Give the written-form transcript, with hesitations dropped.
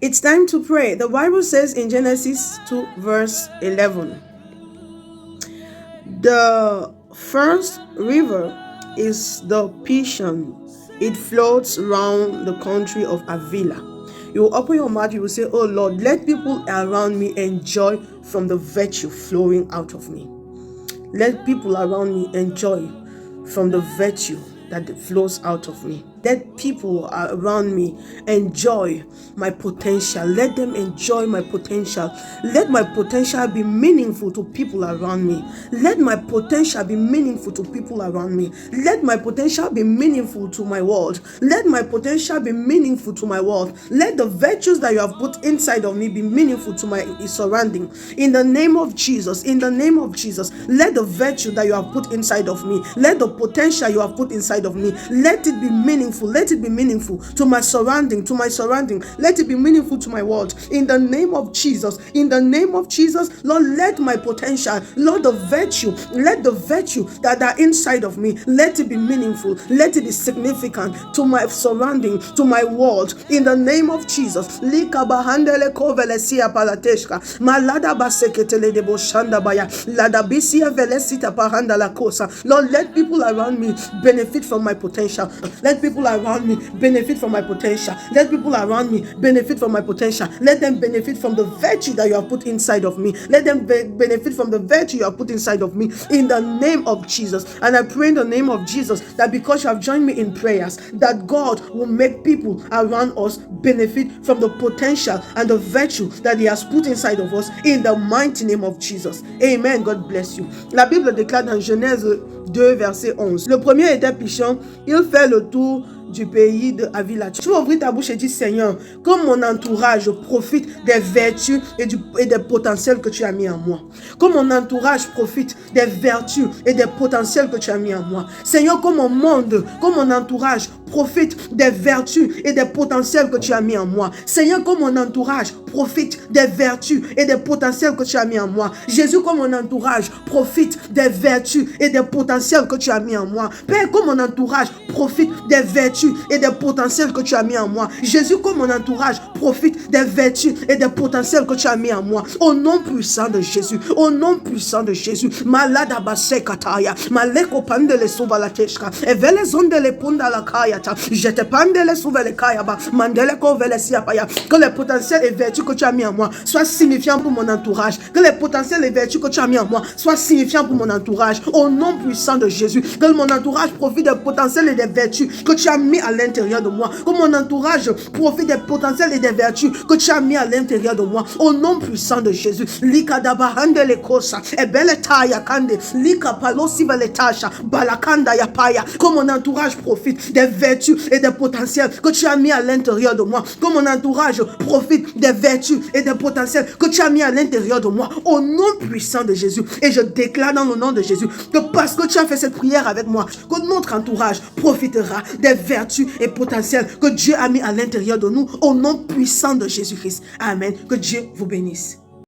It's time to pray. The Bible says in Genesis 2 verse 11, the first river is the Pishon. It floats around the country of Avila. You will open your mouth, you will say, oh Lord, let people around me enjoy from the virtue flowing out of me. Let people around me enjoy from the virtue that flows out of me. Let people around me enjoy my potential. Let them enjoy my potential. Let my potential be meaningful to people around me. Let my potential be meaningful to people around me. Let my potential be meaningful to my world. Let my potential be meaningful to my world. Let the virtues that you have put inside of me be meaningful to my surrounding. In the name of Jesus, in the name of Jesus, let the virtue that you have put inside of me, let the potential you have put inside of me, let it be meaningful. Let it be meaningful to my surrounding, Let it be meaningful to my world. In the name of Jesus, in the name of Jesus, Lord, let my potential, Lord, let the virtue that are inside of me, let it be meaningful. Let it be significant to my surrounding, to my world. In the name of Jesus. Lika bahandele kovelesia palateshka. Malada baseketele debo shanda baya. Lada bisia velesita pahanda la kosa. Lord, let people around me benefit from my potential. Let people around me benefit from my potential. Let people around me benefit from my potential. Let them benefit from the virtue that you have put inside of me. Let them benefit from the virtue you have put inside of me in the name of Jesus. And I pray in the name of Jesus that because you have joined me in prayers, that God will make people around us benefit from the potential and the virtue that He has put inside of us in the mighty name of Jesus. Amen. God bless you. La Bible déclare dans Genèse 2 verset 11. Le premier était Pishon. Il fait le tour du pays de Avila. Tu vas ouvrir ta bouche et dire, Seigneur, que mon entourage profite des vertus et des potentiels que tu as mis en moi. Que mon entourage profite des vertus et des potentiels que tu as mis en moi. Seigneur, que mon monde, que mon entourage profite des vertus et des potentiels que tu as mis en moi. Seigneur, que mon entourage profite des vertus et des potentiels que tu as mis en moi. Jésus, que mon entourage profite des vertus et des potentiels que tu as mis en moi. Père, que mon entourage profite des vertus et des potentiels que tu as mis en moi. Jésus, que mon entourage profite des vertus et des potentiels que tu as mis en moi. Au nom puissant de Jésus. Au nom puissant de Jésus. Malade abase kataya. Maleko pandele suvala teshka. Evele zondele punda la kayata. Jete pandele suvele kayaba. Mandele kovele siapaya. Que les potentiels et vertus que tu as mis en moi soient signifiants pour mon entourage. Que les potentiels et vertus que tu as mis en moi soient signifiants pour mon entourage. Au nom puissant de Jésus. Que mon entourage profite des potentiels et des vertus que tu as mis à l'intérieur de moi. Que mon entourage profite des potentiels et des vertus que tu as mis à l'intérieur de moi. Au nom puissant de Jésus. Lika dabahande le kosa. Ebele taya kande. Lika palosi vele tasha. Balakanda ya paya. Que mon entourage profite des vertus et des potentiels que tu as mis à l'intérieur de moi. Que mon entourage profite des vertus et des potentiels que tu as mis à l'intérieur de moi. Au nom puissant de Jésus. Et je déclare dans le nom de Jésus que parce que tu as fait cette prière avec moi, que notre entourage profitera des vertus et potentiels que Dieu a mis à l'intérieur de nous. Au nom puissant de Jésus-Christ. Amen. Que Dieu vous bénisse.